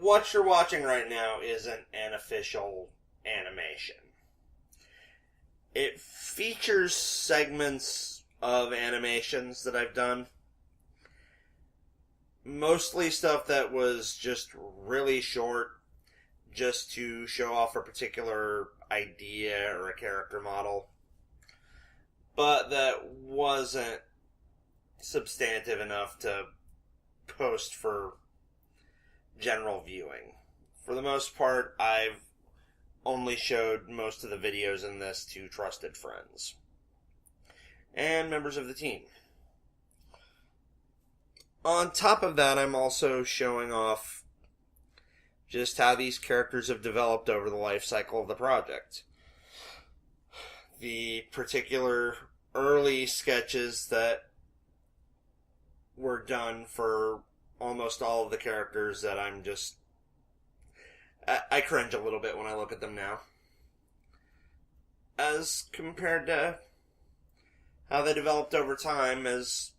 What you're watching right now isn't an official animation. It features segments of animations that I've done. Mostly stuff that was just really short, just to show off a particular idea or a character model. But that wasn't substantive enough to post for general viewing. For the most part, I've only showed most of the videos in this to trusted friends and members of the team. On top of that, I'm also showing off just how these characters have developed over the life cycle of the project. The particular early sketches that were done for almost all of the characters that I cringe a little bit when I look at them now. As compared to how they developed over time as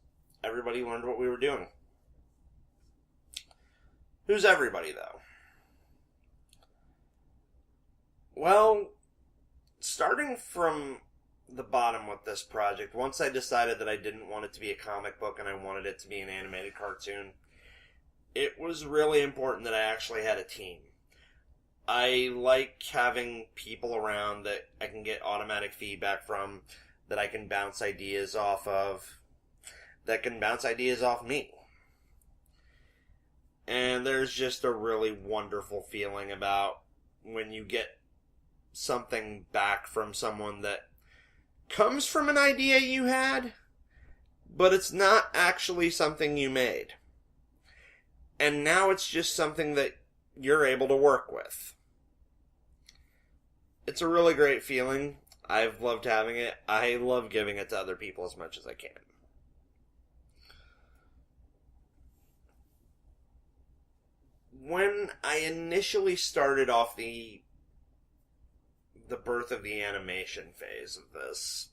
everybody learned what we were doing. Who's everybody, though? Well, starting from the bottom with this project, once I decided that I didn't want it to be a comic book and I wanted it to be an animated cartoon, it was really important that I actually had a team. I like having people around that I can get automatic feedback from, that I can bounce ideas off of, that can bounce ideas off me. And there's just a really wonderful feeling about when you get something back from someone that comes from an idea you had, but it's not actually something you made. And now it's just something that you're able to work with. It's a really great feeling. I've loved having it. I love giving it to other people as much as I can. When I initially started off the birth of the animation phase of this,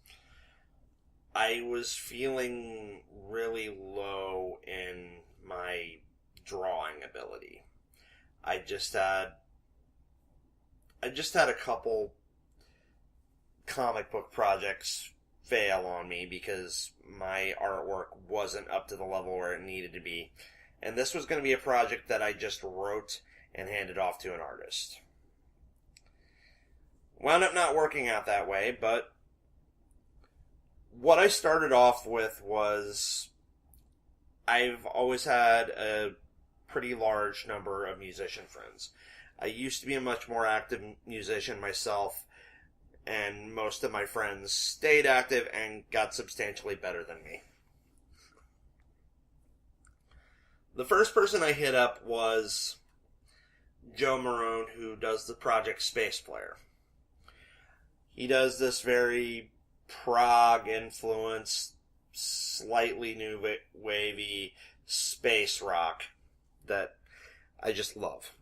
I was feeling really low in my drawing ability. I just had a couple comic book projects fail on me because my artwork wasn't up to the level where it needed to be. And this was going to be a project that I just wrote and handed off to an artist. Wound up not working out that way, but what I started off with was I've always had a pretty large number of musician friends. I used to be a much more active musician myself, and most of my friends stayed active and got substantially better than me. The first person I hit up was Joe Marone, who does the project Space Player. He does this very prog-influenced, slightly new wavy space rock that I just love.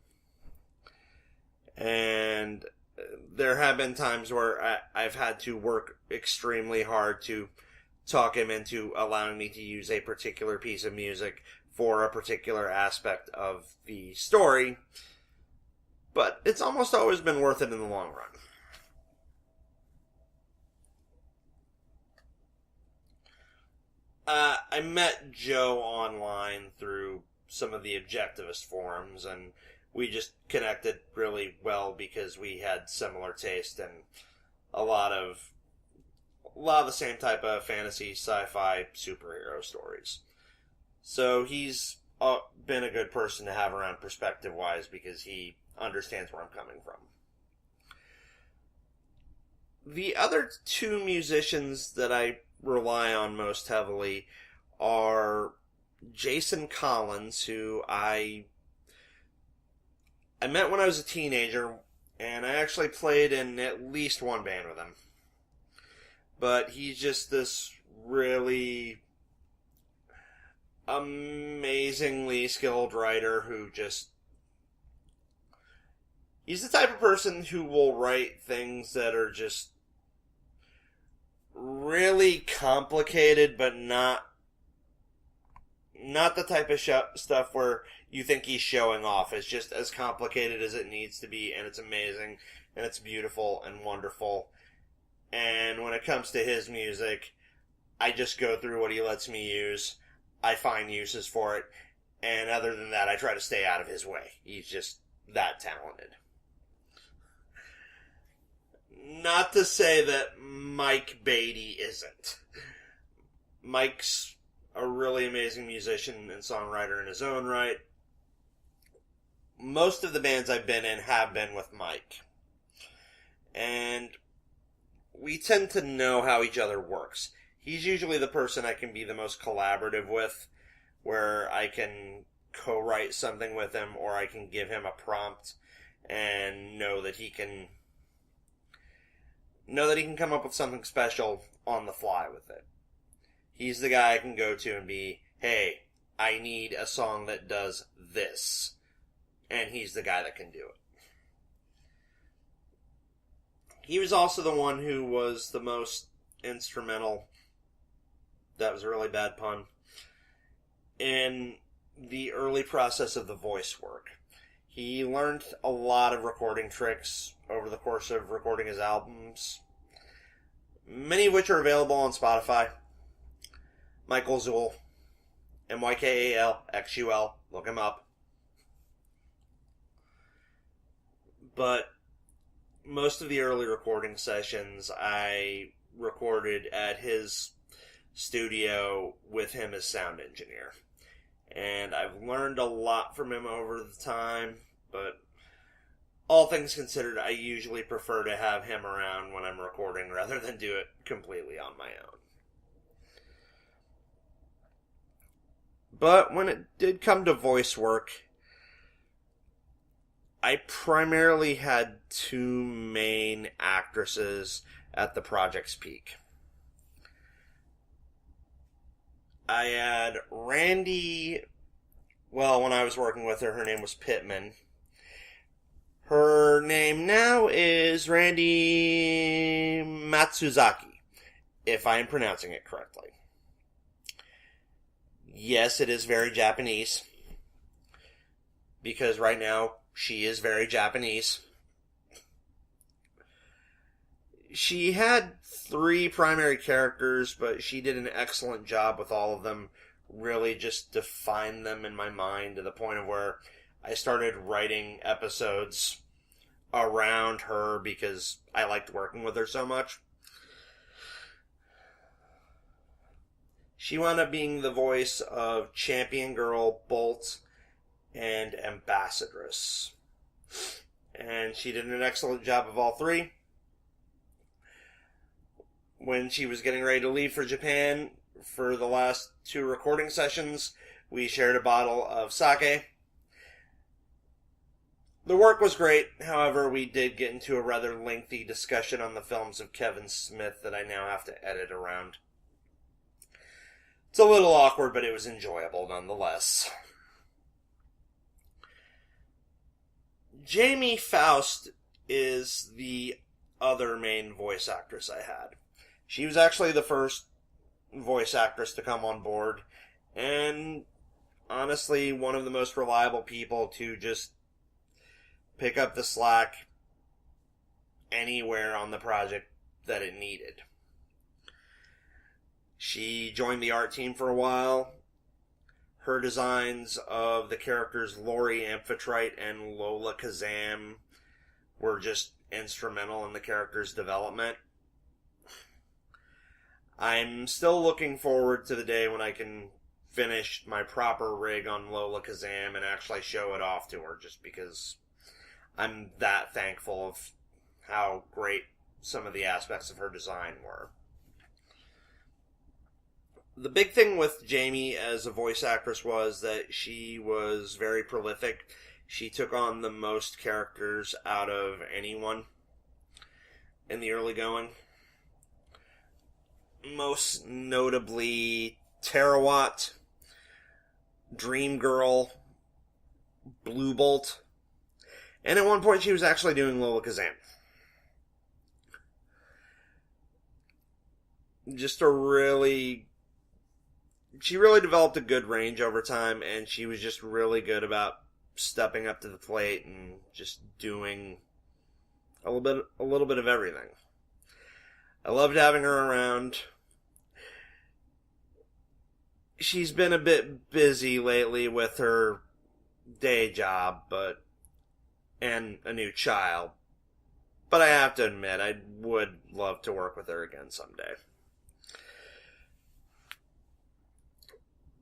And there have been times where I've had to work extremely hard to talk him into allowing me to use a particular piece of music for a particular aspect of the story, but it's almost always been worth it in the long run. I met Joe online through some of the Objectivist forums, and we just connected really well because we had similar taste and a lot of the same type of fantasy, sci-fi, superhero stories. So he's been a good person to have around perspective-wise because he understands where I'm coming from. The other two musicians that I rely on most heavily are Jason Collins, who I met when I was a teenager, and I actually played in at least one band with him. But he's just this really amazingly skilled writer who just... He's the type of person who will write things that are just really complicated, but not Not the type of stuff where you think he's showing off. It's just as complicated as it needs to be, and it's amazing, and it's beautiful and wonderful. And when it comes to his music, I just go through what he lets me use. I find uses for it. And other than that, I try to stay out of his way. He's just that talented. Not to say that Mike Beatty isn't. Mike's a really amazing musician and songwriter in his own right. Most of the bands I've been in have been with Mike. And we tend to know how each other works. He's usually the person I can be the most collaborative with, where I can co-write something with him, or I can give him a prompt and know that he can come up with something special on the fly with it. He's the guy I can go to and be, hey, I need a song that does this. And he's the guy that can do it. He was also the one who was the most instrumental, that was a really bad pun, in the early process of the voice work. He learned a lot of recording tricks over the course of recording his albums, many of which are available on Spotify. Michael Zuhl, MYKALXUL, look him up. But most of the early recording sessions I recorded at his studio with him as sound engineer. And I've learned a lot from him over the time, but all things considered, I usually prefer to have him around when I'm recording rather than do it completely on my own. But when it did come to voice work, I primarily had two main actresses at the project's peak. I had Randy, well, when I was working with her, her name was Pittman. Her name now is Randy Matsuzaki, if I am pronouncing it correctly. Yes, it is very Japanese, because right now she is very Japanese. She had 3 primary characters, but she did an excellent job with all of them, really just defined them in my mind to the point of where I started writing episodes around her because I liked working with her so much. She wound up being the voice of Champion Girl, Bolt, and Ambassadress. And she did an excellent job of all 3. When she was getting ready to leave for Japan for the last 2 recording sessions, we shared a bottle of sake. The work was great, however, we did get into a rather lengthy discussion on the films of Kevin Smith that I now have to edit around. It's a little awkward, but it was enjoyable nonetheless. Jamie Faust is the other main voice actress I had. She was actually the first voice actress to come on board, and honestly, one of the most reliable people to just pick up the slack anywhere on the project that it needed. She joined the art team for a while. Her designs of the characters Lori Amphitrite and Lola Kazam were just instrumental in the character's development. I'm still looking forward to the day when I can finish my proper rig on Lola Kazam and actually show it off to her, just because I'm that thankful of how great some of the aspects of her design were. The big thing with Jamie as a voice actress was that she was very prolific. She took on the most characters out of anyone in the early going. Most notably Terawatt, Dream Girl, Blue Bolt, and at one point she was actually doing Lola Kazam. Just a really she really developed a good range over time, and she was just really good about stepping up to the plate and just doing a little bit of everything. I loved having her around. She's been a bit busy lately with her day job, and a new child. But I have to admit, I would love to work with her again someday.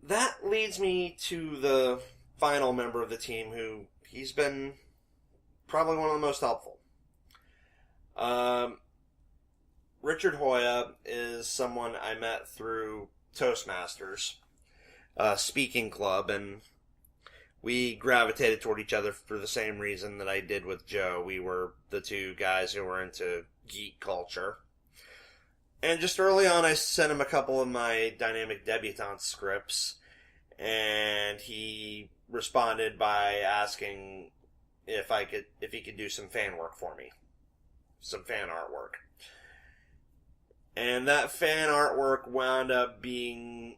That leads me to the final member of the team who he's been probably one of the most helpful. Richard Hoya is someone I met through Toastmasters, speaking club, and we gravitated toward each other for the same reason that I did with Joe. We were the two guys who were into geek culture. And just early on, I sent him a couple of my Dynamic Debutante scripts, and he responded by asking if he could do some fan work for me, some fan artwork. And that fan artwork wound up being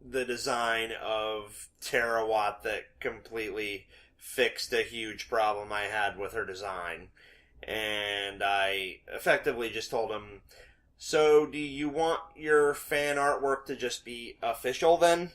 the design of Tara Watt that completely fixed a huge problem I had with her design. And I effectively just told him, so do you want your fan artwork to just be official then?